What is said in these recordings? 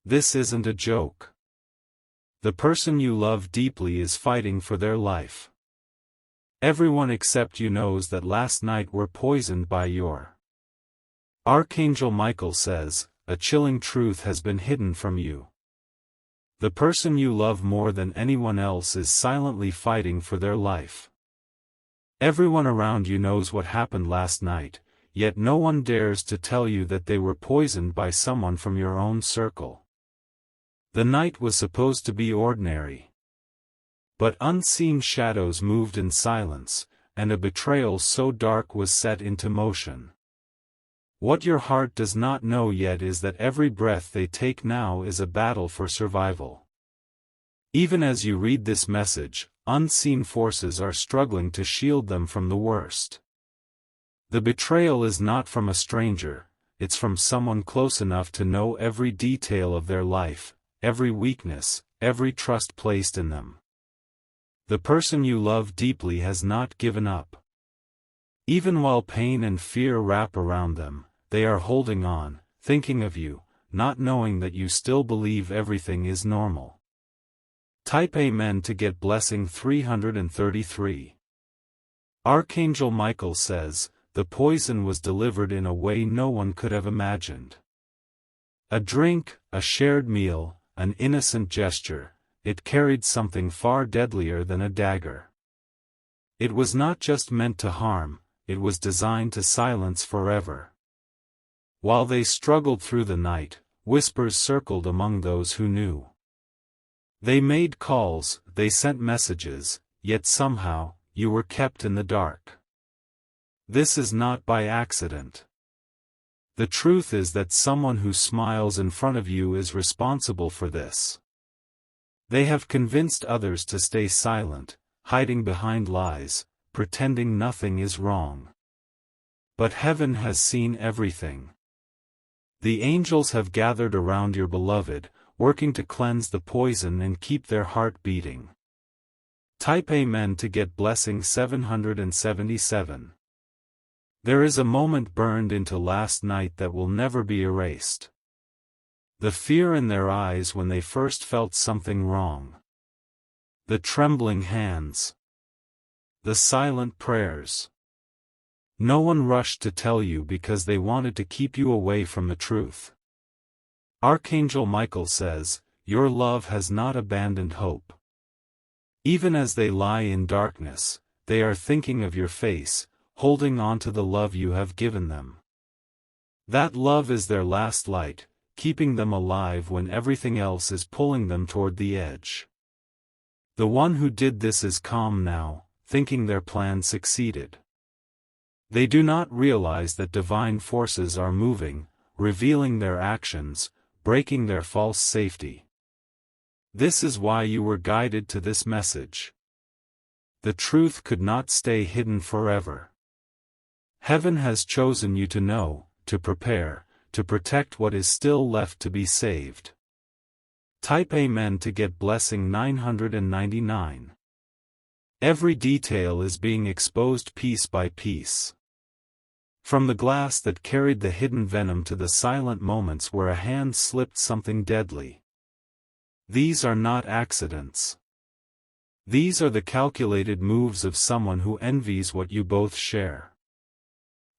This isn't a joke. The person you love deeply is fighting for their life. Everyone except you knows that last night were poisoned by your. Archangel Michael says, a chilling truth has been hidden from you. The person you love more than anyone else is silently fighting for their life. Everyone around you knows what happened last night, yet no one dares to tell you that they were poisoned by someone from your own circle. The night was supposed to be ordinary. But unseen shadows moved in silence, and a betrayal so dark was set into motion. What your heart does not know yet is that every breath they take now is a battle for survival. Even as you read this message, unseen forces are struggling to shield them from the worst. The betrayal is not from a stranger, it's from someone close enough to know every detail of their life, every weakness, every trust placed in them. The person you love deeply has not given up. Even while pain and fear wrap around them, they are holding on, thinking of you, not knowing that you still believe everything is normal. Type Amen to get blessing 333. Archangel Michael says, the poison was delivered in a way no one could have imagined. A drink, a shared meal, an innocent gesture, it carried something far deadlier than a dagger. It was not just meant to harm, it was designed to silence forever. While they struggled through the night, whispers circled among those who knew. They made calls, they sent messages, yet somehow, you were kept in the dark. This is not by accident. The truth is that someone who smiles in front of you is responsible for this. They have convinced others to stay silent, hiding behind lies, pretending nothing is wrong. But heaven has seen everything. The angels have gathered around your beloved, working to cleanse the poison and keep their heart beating. Type Amen to get blessing 777. There is a moment burned into last night that will never be erased. The fear in their eyes when they first felt something wrong. The trembling hands. The silent prayers. No one rushed to tell you because they wanted to keep you away from the truth. Archangel Michael says, your love has not abandoned hope. Even as they lie in darkness, they are thinking of your face, holding on to the love you have given them. That love is their last light, keeping them alive when everything else is pulling them toward the edge. The one who did this is calm now, thinking their plan succeeded. They do not realize that divine forces are moving, revealing their actions, breaking their false safety. This is why you were guided to this message. The truth could not stay hidden forever. Heaven has chosen you to know, to prepare, to protect what is still left to be saved. Type Amen to get blessing 999. Every detail is being exposed piece by piece. From the glass that carried the hidden venom to the silent moments where a hand slipped something deadly. These are not accidents. These are the calculated moves of someone who envies what you both share.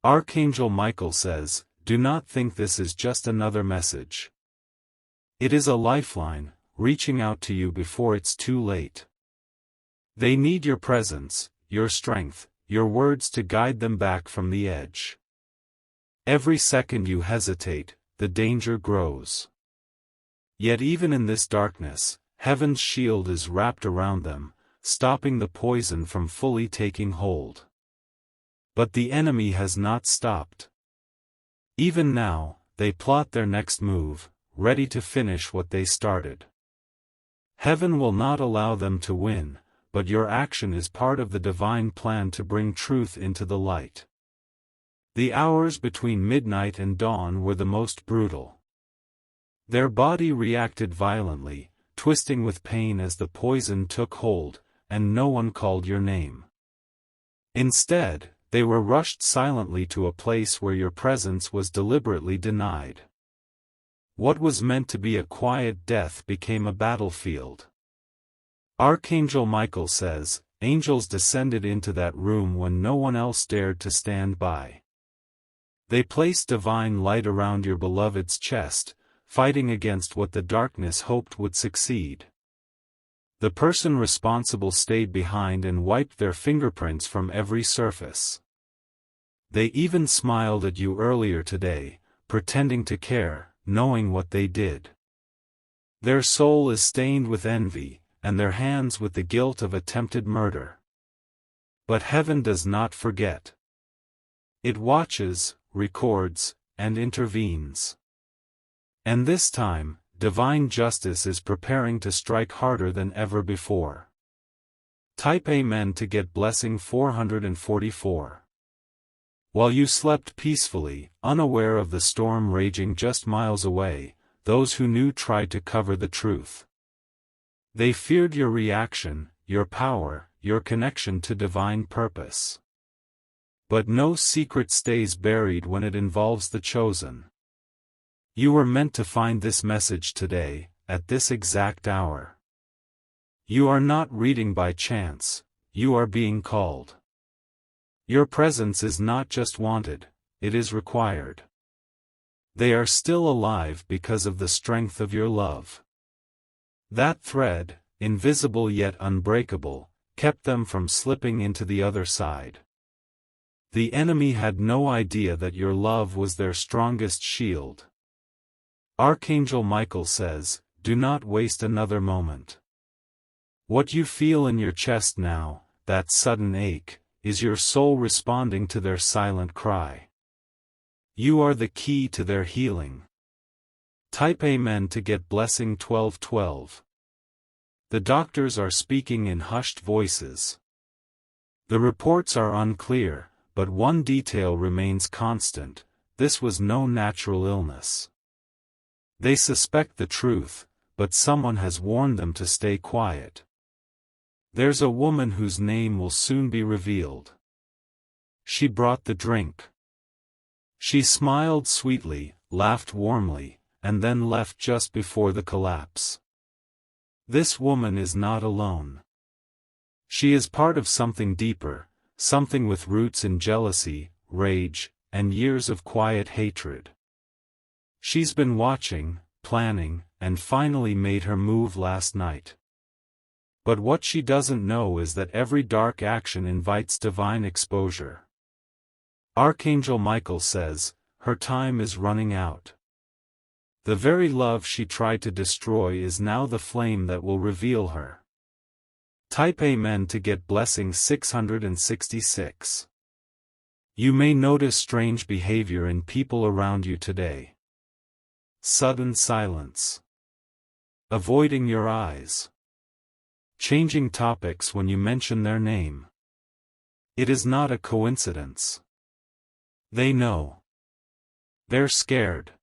Archangel Michael says, do not think this is just another message. It is a lifeline, reaching out to you before it's too late. They need your presence, your strength, your words to guide them back from the edge. Every second you hesitate, the danger grows. Yet even in this darkness, heaven's shield is wrapped around them, stopping the poison from fully taking hold. But the enemy has not stopped. Even now, they plot their next move, ready to finish what they started. Heaven will not allow them to win, but your action is part of the divine plan to bring truth into the light. The hours between midnight and dawn were the most brutal. Their body reacted violently, twisting with pain as the poison took hold, and no one called your name. Instead, they were rushed silently to a place where your presence was deliberately denied. What was meant to be a quiet death became a battlefield. Archangel Michael says, angels descended into that room when no one else dared to stand by. They placed divine light around your beloved's chest, fighting against what the darkness hoped would succeed. The person responsible stayed behind and wiped their fingerprints from every surface. They even smiled at you earlier today, pretending to care, knowing what they did. Their soul is stained with envy, and their hands with the guilt of attempted murder. But heaven does not forget. It watches, records, and intervenes. And this time, divine justice is preparing to strike harder than ever before. Type Amen to get blessing 444. While you slept peacefully, unaware of the storm raging just miles away, those who knew tried to cover the truth. They feared your reaction, your power, your connection to divine purpose. But no secret stays buried when it involves the chosen. You were meant to find this message today, at this exact hour. You are not reading by chance, you are being called. Your presence is not just wanted, it is required. They are still alive because of the strength of your love. That thread, invisible yet unbreakable, kept them from slipping into the other side. The enemy had no idea that your love was their strongest shield. Archangel Michael says, do not waste another moment. What you feel in your chest now, that sudden ache, is your soul responding to their silent cry. You are the key to their healing. Type Amen to get blessing 1212. The doctors are speaking in hushed voices. The reports are unclear, but one detail remains constant: this was no natural illness. They suspect the truth, but someone has warned them to stay quiet. There's a woman whose name will soon be revealed. She brought the drink. She smiled sweetly, laughed warmly, and then left just before the collapse. This woman is not alone. She is part of something deeper, something with roots in jealousy, rage, and years of quiet hatred. She's been watching, planning, and finally made her move last night. But what she doesn't know is that every dark action invites divine exposure. Archangel Michael says, her time is running out. The very love she tried to destroy is now the flame that will reveal her. Type Amen to get blessing 666. You may notice strange behavior in people around you today. Sudden silence. Avoiding your eyes. Changing topics when you mention their name. It is not a coincidence. They know. They're scared.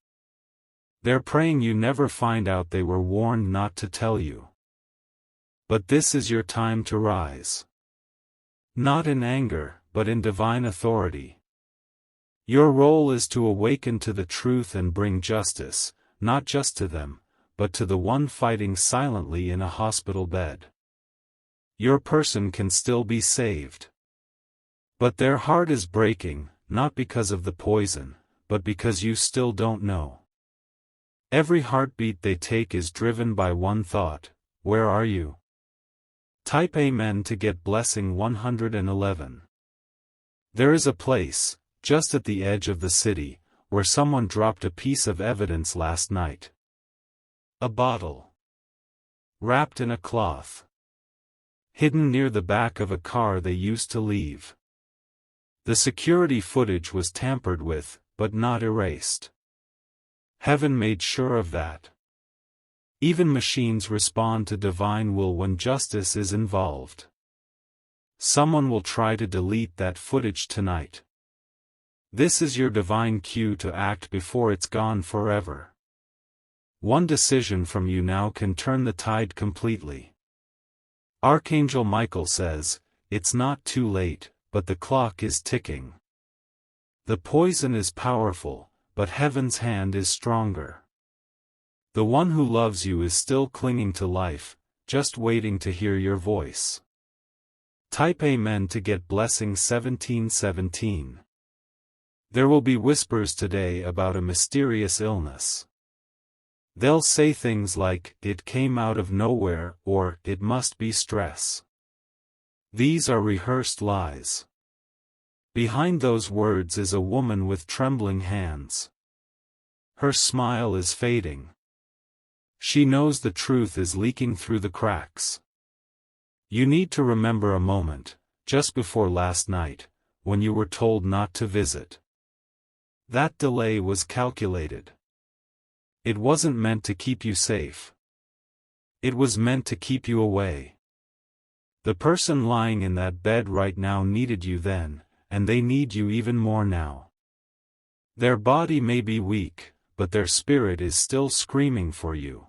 They're praying you never find out they were warned not to tell you. But this is your time to rise. Not in anger, but in divine authority. Your role is to awaken to the truth and bring justice, not just to them, but to the one fighting silently in a hospital bed. Your person can still be saved. But their heart is breaking, not because of the poison, but because you still don't know. Every heartbeat they take is driven by one thought: where are you? Type Amen to get blessing 111. There is a place, just at the edge of the city, where someone dropped a piece of evidence last night. A bottle. Wrapped in a cloth. Hidden near the back of a car they used to leave. The security footage was tampered with, but not erased. Heaven made sure of that. Even machines respond to divine will when justice is involved. Someone will try to delete that footage tonight. This is your divine cue to act before it's gone forever. One decision from you now can turn the tide completely. Archangel Michael says, it's not too late, but the clock is ticking. The poison is powerful, but heaven's hand is stronger. The one who loves you is still clinging to life, just waiting to hear your voice. Type Amen to get blessing 1717. There will be whispers today about a mysterious illness. They'll say things like, "It came out of nowhere," or "It must be stress." These are rehearsed lies. Behind those words is a woman with trembling hands. Her smile is fading. She knows the truth is leaking through the cracks. You need to remember a moment, just before last night, when you were told not to visit. That delay was calculated. It wasn't meant to keep you safe. It was meant to keep you away. The person lying in that bed right now needed you then, and they need you even more now. Their body may be weak, but their spirit is still screaming for you.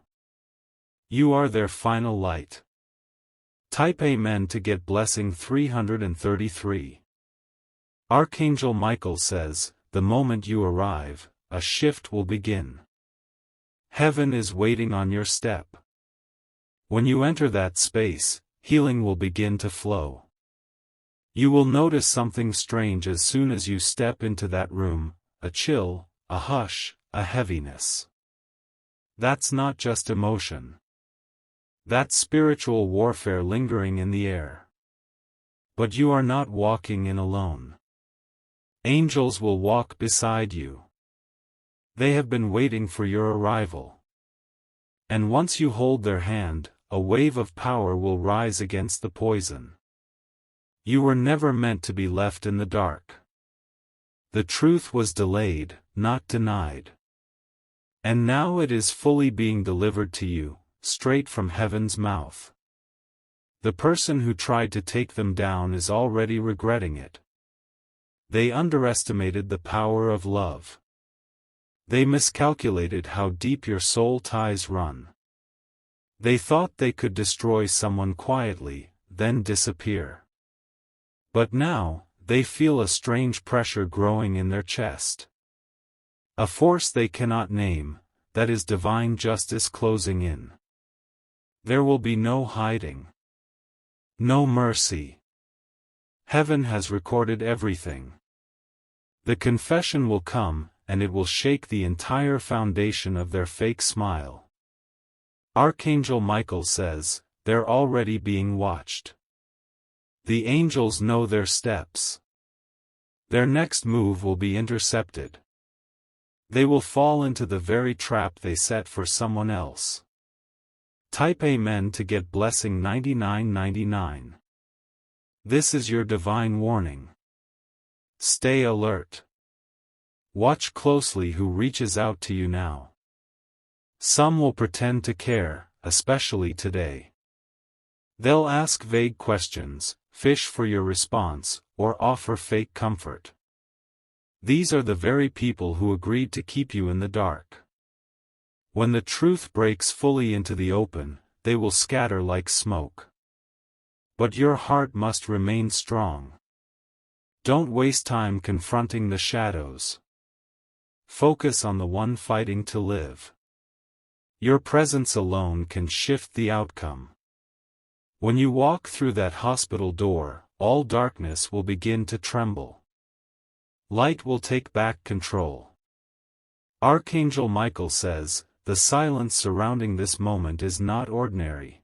You are their final light. Type Amen to get blessing 333. Archangel Michael says, "The moment you arrive, a shift will begin. Heaven is waiting on your step. When you enter that space, healing will begin to flow. You will notice something strange as soon as you step into that room, a chill, a hush, a heaviness. That's not just emotion. That's spiritual warfare lingering in the air. But you are not walking in alone. Angels will walk beside you. They have been waiting for your arrival. And once you hold their hand, a wave of power will rise against the poison. You were never meant to be left in the dark. The truth was delayed, not denied. And now it is fully being delivered to you, straight from heaven's mouth. The person who tried to take them down is already regretting it. They underestimated the power of love. They miscalculated how deep your soul ties run. They thought they could destroy someone quietly, then disappear. But now, they feel a strange pressure growing in their chest. A force they cannot name, that is divine justice closing in. There will be no hiding. No mercy. Heaven has recorded everything. The confession will come, and it will shake the entire foundation of their fake smile. Archangel Michael says, they're already being watched. The angels know their steps. Their next move will be intercepted. They will fall into the very trap they set for someone else. Type Amen to get blessing 9999. This is your divine warning. Stay alert. Watch closely who reaches out to you now. Some will pretend to care, especially today. They'll ask vague questions, fish for your response, or offer fake comfort. These are the very people who agreed to keep you in the dark. When the truth breaks fully into the open, they will scatter like smoke. But your heart must remain strong. Don't waste time confronting the shadows. Focus on the one fighting to live. Your presence alone can shift the outcome. When you walk through that hospital door, all darkness will begin to tremble. Light will take back control. Archangel Michael says, the silence surrounding this moment is not ordinary.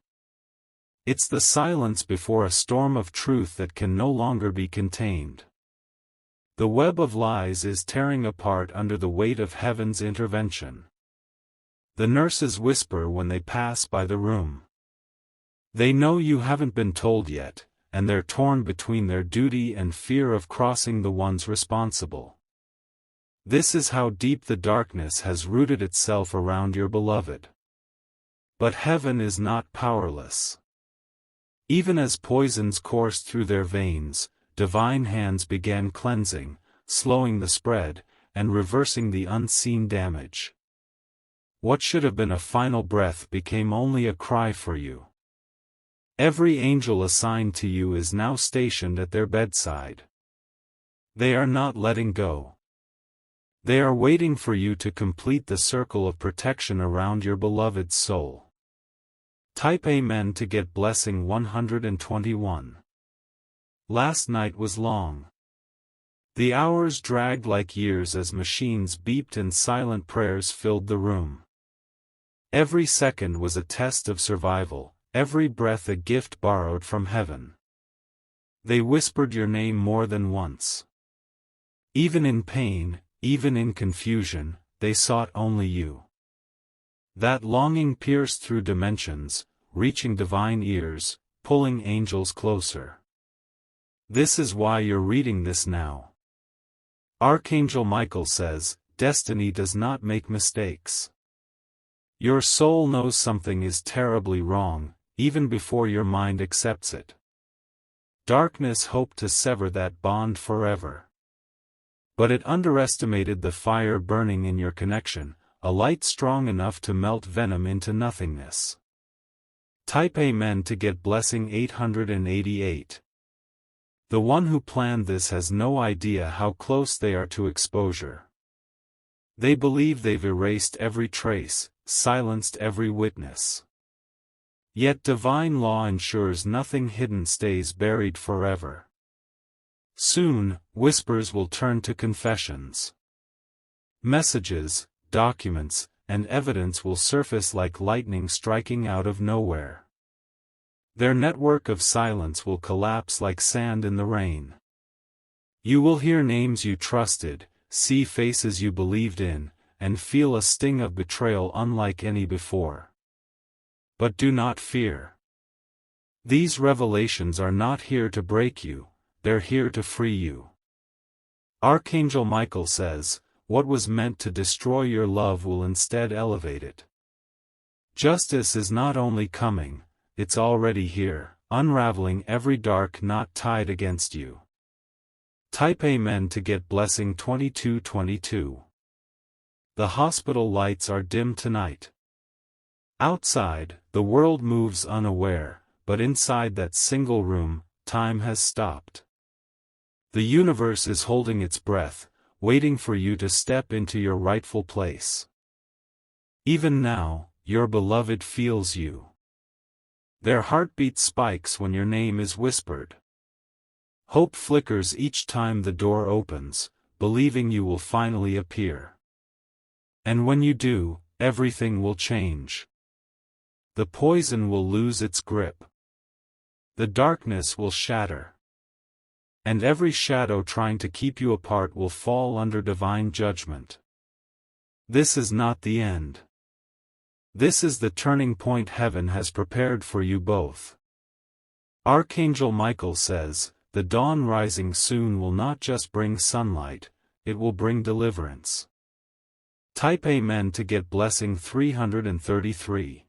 It's the silence before a storm of truth that can no longer be contained. The web of lies is tearing apart under the weight of heaven's intervention. The nurses whisper when they pass by the room. They know you haven't been told yet, and they're torn between their duty and fear of crossing the ones responsible. This is how deep the darkness has rooted itself around your beloved. But heaven is not powerless. Even as poisons coursed through their veins, divine hands began cleansing, slowing the spread, and reversing the unseen damage. What should have been a final breath became only a cry for you. Every angel assigned to you is now stationed at their bedside. They are not letting go. They are waiting for you to complete the circle of protection around your beloved's soul. Type Amen to get blessing 121. Last night was long. The hours dragged like years as machines beeped and silent prayers filled the room. Every second was a test of survival, every breath a gift borrowed from heaven. They whispered your name more than once. Even in pain, even in confusion, they sought only you. That longing pierced through dimensions, reaching divine ears, pulling angels closer. This is why you're reading this now. Archangel Michael says, destiny does not make mistakes. Your soul knows something is terribly wrong, even before your mind accepts it. Darkness hoped to sever that bond forever. But it underestimated the fire burning in your connection, a light strong enough to melt venom into nothingness. Type Amen to get blessing 888. The one who planned this has no idea how close they are to exposure. They believe they've erased every trace, silenced every witness. Yet divine law ensures nothing hidden stays buried forever. Soon, whispers will turn to confessions. Messages, documents, and evidence will surface like lightning striking out of nowhere. Their network of silence will collapse like sand in the rain. You will hear names you trusted, see faces you believed in, and feel a sting of betrayal unlike any before. But do not fear. These revelations are not here to break you, they're here to free you. Archangel Michael says, what was meant to destroy your love will instead elevate it. Justice is not only coming, it's already here, unraveling every dark knot tied against you. Type Amen to get blessing 2222. The hospital lights are dim tonight. Outside, the world moves unaware, but inside that single room, time has stopped. The universe is holding its breath, waiting for you to step into your rightful place. Even now, your beloved feels you. Their heartbeat spikes when your name is whispered. Hope flickers each time the door opens, believing you will finally appear. And when you do, everything will change. The poison will lose its grip. The darkness will shatter. And every shadow trying to keep you apart will fall under divine judgment. This is not the end. This is the turning point heaven has prepared for you both. Archangel Michael says, the dawn rising soon will not just bring sunlight, it will bring deliverance. Type Amen to get blessing 333.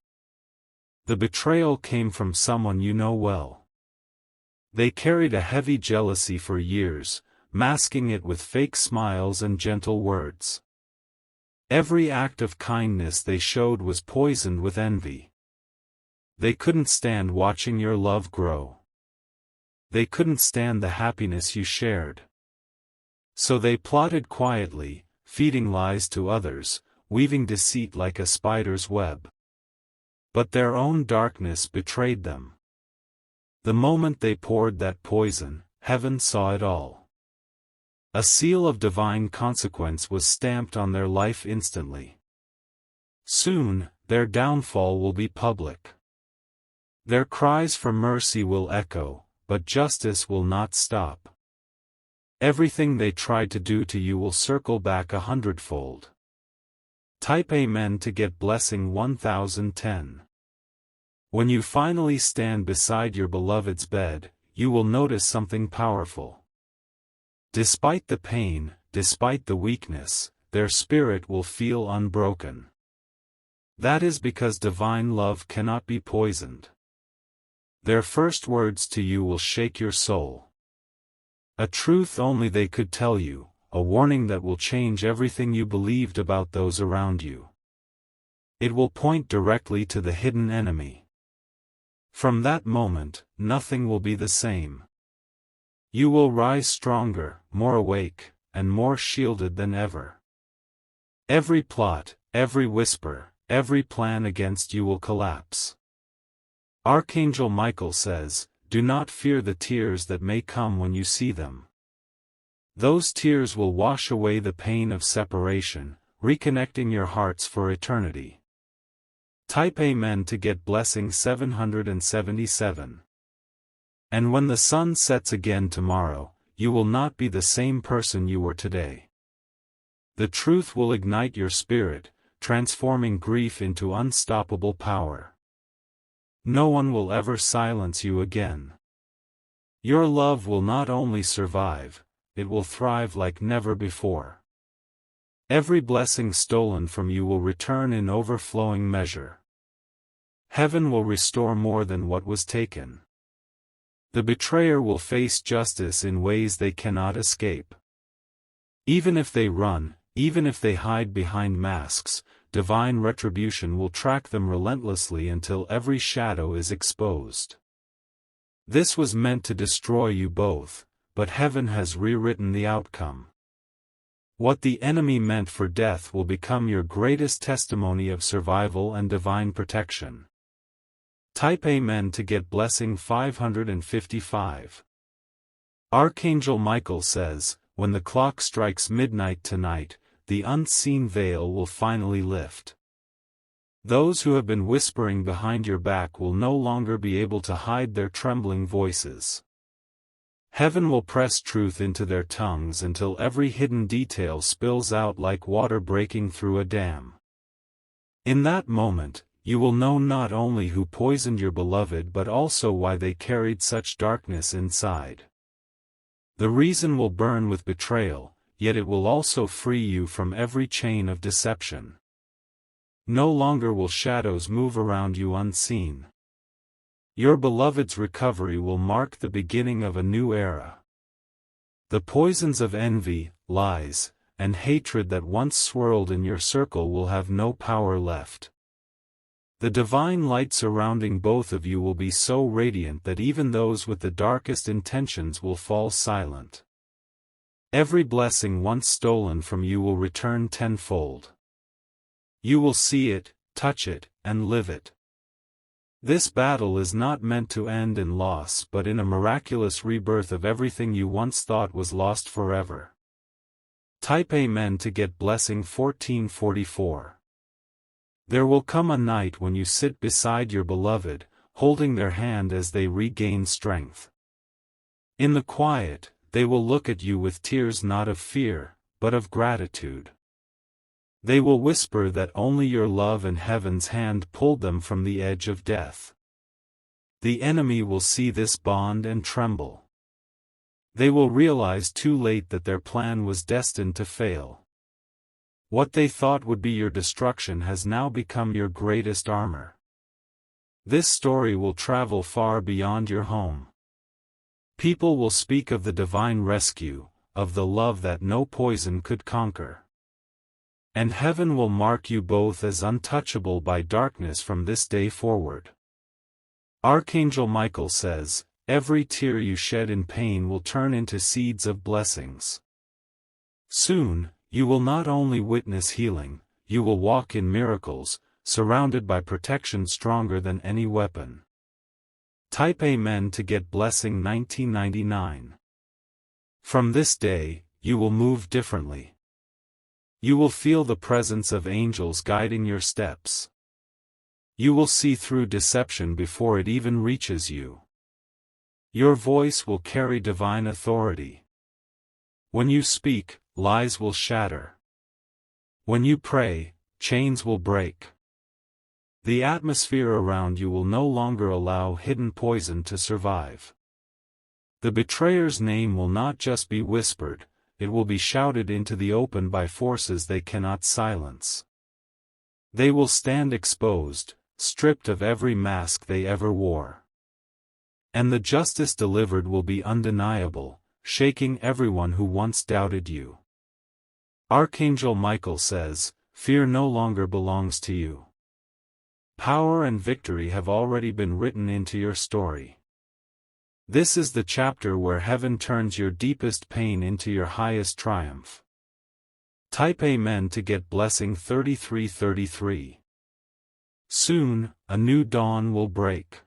The betrayal came from someone you know well. They carried a heavy jealousy for years, masking it with fake smiles and gentle words. Every act of kindness they showed was poisoned with envy. They couldn't stand watching your love grow. They couldn't stand the happiness you shared. So they plotted quietly, feeding lies to others, weaving deceit like a spider's web. But their own darkness betrayed them. The moment they poured that poison, heaven saw it all. A seal of divine consequence was stamped on their life instantly. Soon, their downfall will be public. Their cries for mercy will echo, but justice will not stop. Everything they tried to do to you will circle back 100-fold. Type Amen to get blessing 1010. When you finally stand beside your beloved's bed, you will notice something powerful. Despite the pain, despite the weakness, their spirit will feel unbroken. That is because divine love cannot be poisoned. Their first words to you will shake your soul. A truth only they could tell you, a warning that will change everything you believed about those around you. It will point directly to the hidden enemy. From that moment, nothing will be the same. You will rise stronger, more awake, and more shielded than ever. Every plot, every whisper, every plan against you will collapse. Archangel Michael says, "Do not fear the tears that may come when you see them. Those tears will wash away the pain of separation, reconnecting your hearts for eternity." Type Amen to get blessing 777. And when the sun sets again tomorrow, you will not be the same person you were today. The truth will ignite your spirit, transforming grief into unstoppable power. No one will ever silence you again. Your love will not only survive, it will thrive like never before. Every blessing stolen from you will return in overflowing measure. Heaven will restore more than what was taken. The betrayer will face justice in ways they cannot escape. Even if they run, even if they hide behind masks, divine retribution will track them relentlessly until every shadow is exposed. This was meant to destroy you both, but heaven has rewritten the outcome. What the enemy meant for death will become your greatest testimony of survival and divine protection. Type Amen to get blessing 555. Archangel Michael says, "When the clock strikes midnight tonight, the unseen veil will finally lift. Those who have been whispering behind your back will no longer be able to hide their trembling voices. Heaven will press truth into their tongues until every hidden detail spills out like water breaking through a dam. In that moment, you will know not only who poisoned your beloved but also why they carried such darkness inside. The reason will burn with betrayal, yet it will also free you from every chain of deception. No longer will shadows move around you unseen. Your beloved's recovery will mark the beginning of a new era. The poisons of envy, lies, and hatred that once swirled in your circle will have no power left. The divine light surrounding both of you will be so radiant that even those with the darkest intentions will fall silent. Every blessing once stolen from you will return tenfold. You will see it, touch it, and live it. This battle is not meant to end in loss but in a miraculous rebirth of everything you once thought was lost forever. Type Amen to get blessing 1444. There will come a night when you sit beside your beloved, holding their hand as they regain strength. In the quiet, they will look at you with tears not of fear, but of gratitude. They will whisper that only your love and heaven's hand pulled them from the edge of death. The enemy will see this bond and tremble. They will realize too late that their plan was destined to fail. What they thought would be your destruction has now become your greatest armor. This story will travel far beyond your home. People will speak of the divine rescue, of the love that no poison could conquer. And heaven will mark you both as untouchable by darkness from this day forward. Archangel Michael says, "Every tear you shed in pain will turn into seeds of blessings." Soon, you will not only witness healing, you will walk in miracles, surrounded by protection stronger than any weapon. Type Amen to get blessing 1999. From this day, you will move differently. You will feel the presence of angels guiding your steps. You will see through deception before it even reaches you. Your voice will carry divine authority. When you speak, lies will shatter. When you pray, chains will break. The atmosphere around you will no longer allow hidden poison to survive. The betrayer's name will not just be whispered, it will be shouted into the open by forces they cannot silence. They will stand exposed, stripped of every mask they ever wore. And the justice delivered will be undeniable, shaking everyone who once doubted you. Archangel Michael says, "Fear no longer belongs to you. Power and victory have already been written into your story. This is the chapter where heaven turns your deepest pain into your highest triumph." Type Amen to get blessing 3333. Soon, a new dawn will break.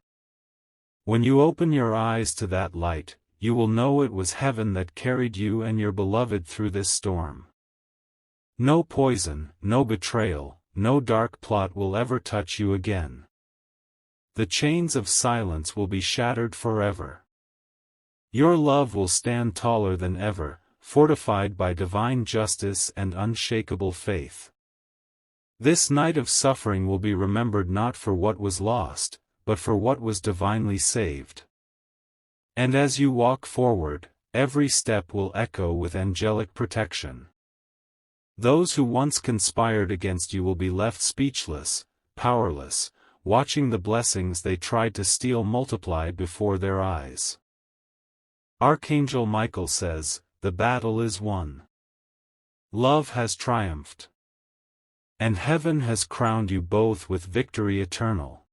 When you open your eyes to that light, you will know it was heaven that carried you and your beloved through this storm. No poison, no betrayal, no dark plot will ever touch you again. The chains of silence will be shattered forever. Your love will stand taller than ever, fortified by divine justice and unshakable faith. This night of suffering will be remembered not for what was lost, but for what was divinely saved. And as you walk forward, every step will echo with angelic protection. Those who once conspired against you will be left speechless, powerless, watching the blessings they tried to steal multiplied before their eyes. Archangel Michael says, "The battle is won. Love has triumphed. And heaven has crowned you both with victory eternal."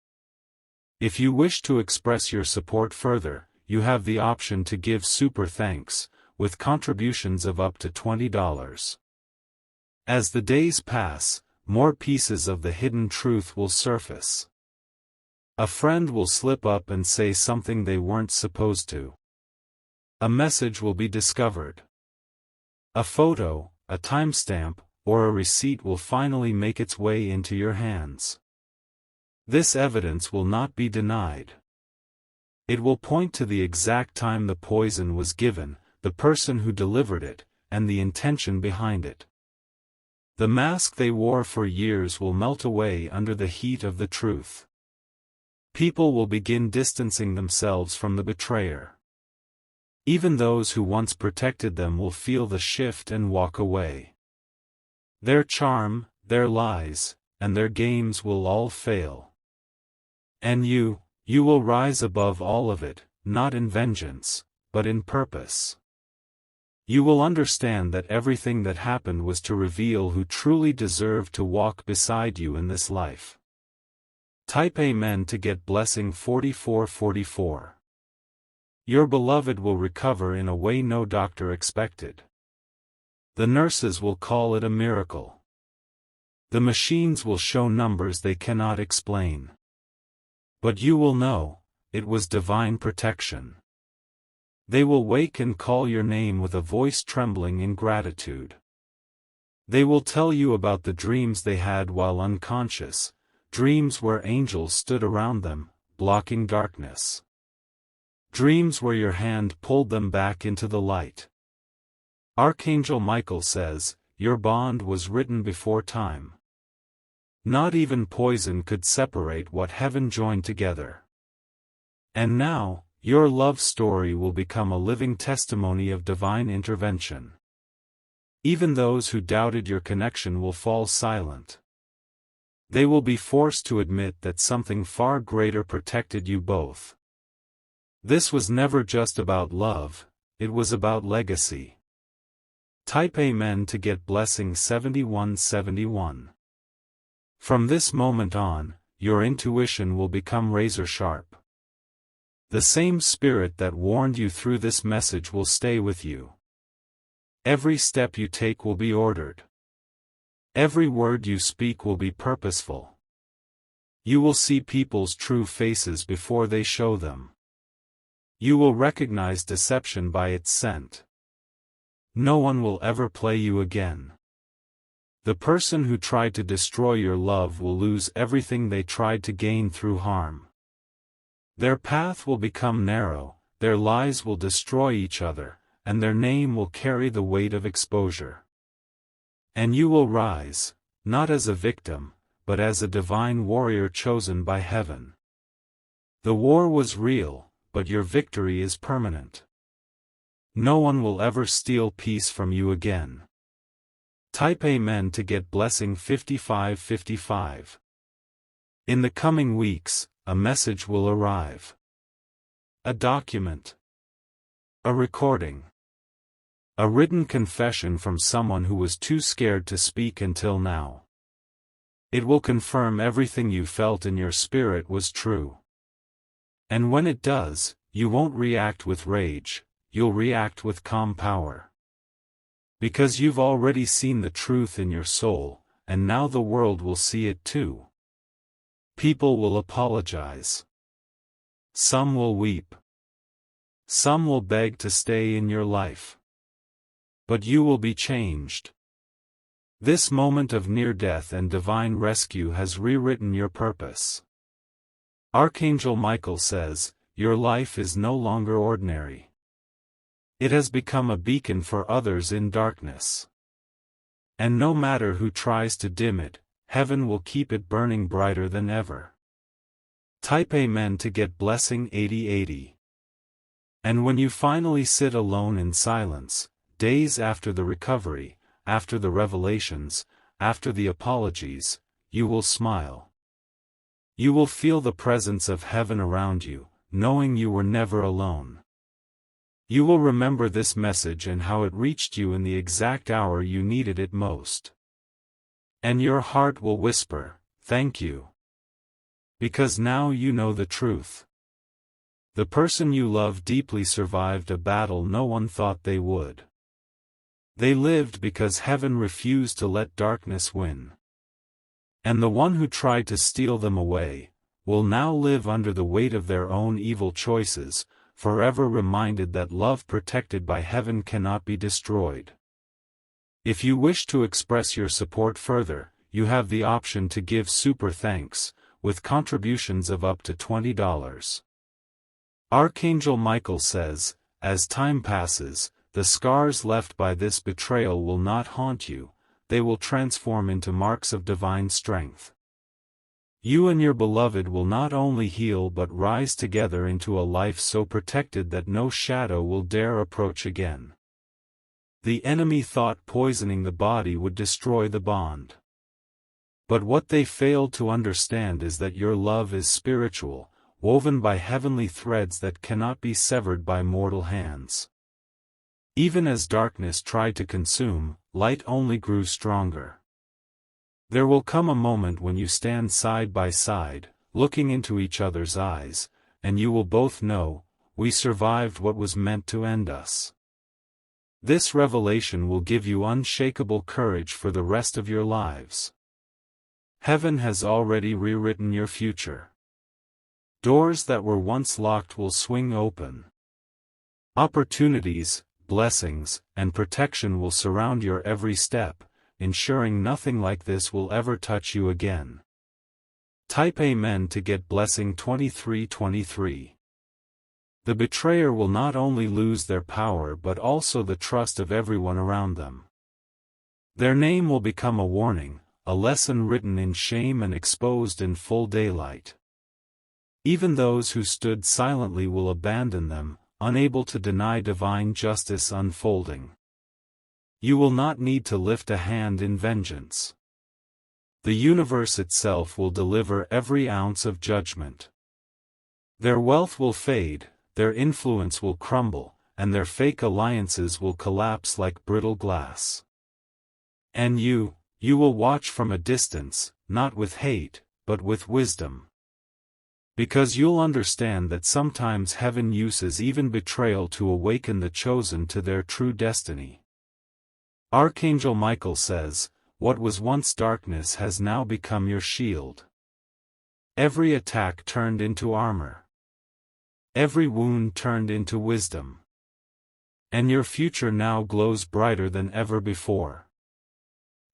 If you wish to express your support further, you have the option to give super thanks, with contributions of up to $20. As the days pass, more pieces of the hidden truth will surface. A friend will slip up and say something they weren't supposed to. A message will be discovered. A photo, a timestamp, or a receipt will finally make its way into your hands. This evidence will not be denied. It will point to the exact time the poison was given, the person who delivered it, and the intention behind it. The mask they wore for years will melt away under the heat of the truth. People will begin distancing themselves from the betrayer. Even those who once protected them will feel the shift and walk away. Their charm, their lies, and their games will all fail. And you will rise above all of it, not in vengeance, but in purpose. You will understand that everything that happened was to reveal who truly deserved to walk beside you in this life. Type Amen to get blessing 4444. Your beloved will recover in a way no doctor expected. The nurses will call it a miracle. The machines will show numbers they cannot explain. But you will know, it was divine protection. They will wake and call your name with a voice trembling in gratitude. They will tell you about the dreams they had while unconscious, dreams where angels stood around them, blocking darkness. Dreams where your hand pulled them back into the light. Archangel Michael says, your bond was written before time. Not even poison could separate what heaven joined together. And now, your love story will become a living testimony of divine intervention. Even those who doubted your connection will fall silent. They will be forced to admit that something far greater protected you both. This was never just about love, it was about legacy. Type Amen to get blessing 7171. From this moment on, your intuition will become razor sharp. The same spirit that warned you through this message will stay with you. Every step you take will be ordered. Every word you speak will be purposeful. You will see people's true faces before they show them. You will recognize deception by its scent. No one will ever play you again. The person who tried to destroy your love will lose everything they tried to gain through harm. Their path will become narrow, their lies will destroy each other, and their name will carry the weight of exposure. And you will rise, not as a victim, but as a divine warrior chosen by heaven. The war was real, but your victory is permanent. No one will ever steal peace from you again. Type Amen to get blessing 5555. In the coming weeks, a message will arrive. A document. A recording. A written confession from someone who was too scared to speak until now. It will confirm everything you felt in your spirit was true. And when it does, you won't react with rage, you'll react with calm power. Because you've already seen the truth in your soul, and now the world will see it too. People will apologize. Some will weep. Some will beg to stay in your life. But you will be changed. This moment of near death and divine rescue has rewritten your purpose. Archangel Michael says, your life is no longer ordinary. It has become a beacon for others in darkness. And no matter who tries to dim it, heaven will keep it burning brighter than ever. Type Amen to get blessing 8080. And when you finally sit alone in silence, days after the recovery, after the revelations, after the apologies, you will smile. You will feel the presence of heaven around you, knowing you were never alone. You will remember this message and how it reached you in the exact hour you needed it most. And your heart will whisper, thank you. Because now you know the truth. The person you love deeply survived a battle no one thought they would. They lived because heaven refused to let darkness win. And the one who tried to steal them away, will now live under the weight of their own evil choices, forever reminded that love protected by heaven cannot be destroyed. If you wish to express your support further, you have the option to give super thanks, with contributions of up to $20. Archangel Michael says, as time passes, the scars left by this betrayal will not haunt you, they will transform into marks of divine strength. You and your beloved will not only heal but rise together into a life so protected that no shadow will dare approach again. The enemy thought poisoning the body would destroy the bond. But what they failed to understand is that your love is spiritual, woven by heavenly threads that cannot be severed by mortal hands. Even as darkness tried to consume, light only grew stronger. There will come a moment when you stand side by side, looking into each other's eyes, and you will both know, we survived what was meant to end us. This revelation will give you unshakable courage for the rest of your lives. Heaven has already rewritten your future. Doors that were once locked will swing open. Opportunities, blessings, and protection will surround your every step, ensuring nothing like this will ever touch you again. Type Amen to get blessing 2323. The betrayer will not only lose their power but also the trust of everyone around them. Their name will become a warning, a lesson written in shame and exposed in full daylight. Even those who stood silently will abandon them, unable to deny divine justice unfolding. You will not need to lift a hand in vengeance. The universe itself will deliver every ounce of judgment. Their wealth will fade, their influence will crumble, and their fake alliances will collapse like brittle glass. And you will watch from a distance, not with hate, but with wisdom. Because you'll understand that sometimes heaven uses even betrayal to awaken the chosen to their true destiny. Archangel Michael says, what was once darkness has now become your shield. Every attack turned into armor. Every wound turned into wisdom. And your future now glows brighter than ever before.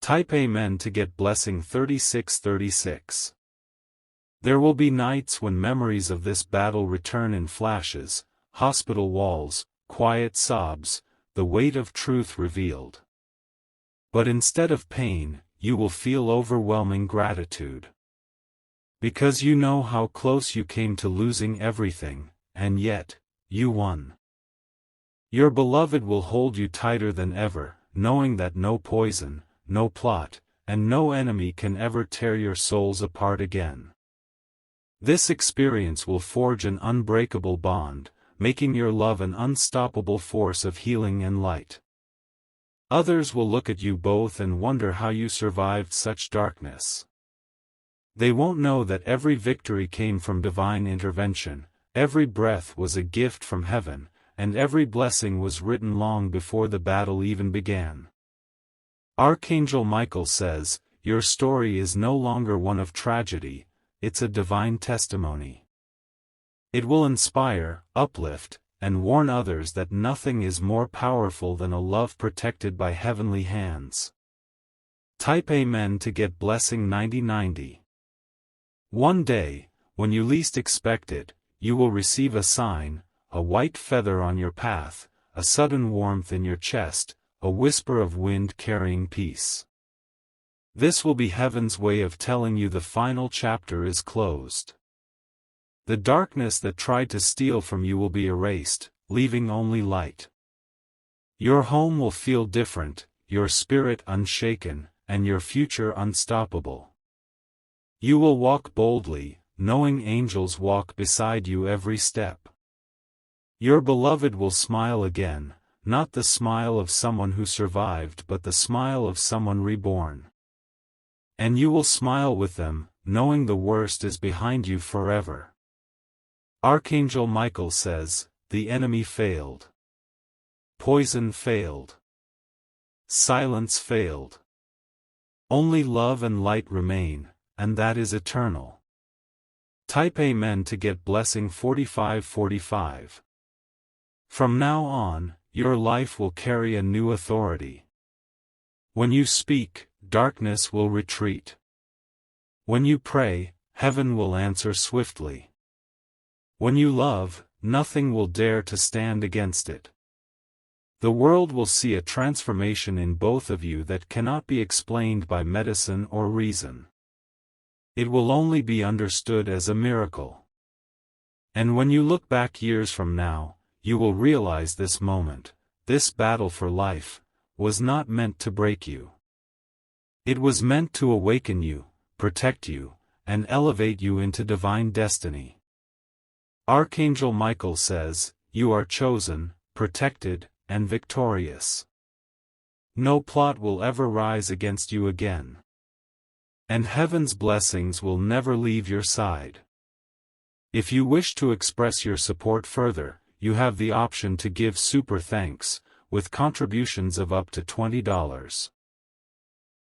Type Amen to get blessing 3636. There will be nights when memories of this battle return in flashes, hospital walls, quiet sobs, the weight of truth revealed. But instead of pain, you will feel overwhelming gratitude. Because you know how close you came to losing everything, and yet, you won. Your beloved will hold you tighter than ever, knowing that no poison, no plot, and no enemy can ever tear your souls apart again. This experience will forge an unbreakable bond, making your love an unstoppable force of healing and light. Others will look at you both and wonder how you survived such darkness. They won't know that every victory came from divine intervention, every breath was a gift from heaven, and every blessing was written long before the battle even began. Archangel Michael says, your story is no longer one of tragedy, it's a divine testimony. It will inspire, uplift, and warn others that nothing is more powerful than a love protected by heavenly hands. Type Amen to get blessing 9090. One day, when you least expect it, you will receive a sign, a white feather on your path, a sudden warmth in your chest, a whisper of wind carrying peace. This will be heaven's way of telling you the final chapter is closed. The darkness that tried to steal from you will be erased, leaving only light. Your home will feel different, your spirit unshaken, and your future unstoppable. You will walk boldly, knowing angels walk beside you every step. Your beloved will smile again, not the smile of someone who survived but the smile of someone reborn. And you will smile with them, knowing the worst is behind you forever. Archangel Michael says, the enemy failed. Poison failed. Silence failed. Only love and light remain, and that is eternal. Type Amen to get blessing 4545. From now on, your life will carry a new authority. When you speak, darkness will retreat. When you pray, heaven will answer swiftly. When you love, nothing will dare to stand against it. The world will see a transformation in both of you that cannot be explained by medicine or reason. It will only be understood as a miracle. And when you look back years from now, you will realize this moment, this battle for life, was not meant to break you. It was meant to awaken you, protect you, and elevate you into divine destiny. Archangel Michael says, you are chosen, protected, and victorious. No plot will ever rise against you again. And heaven's blessings will never leave your side. If you wish to express your support further, you have the option to give super thanks, with contributions of up to $20.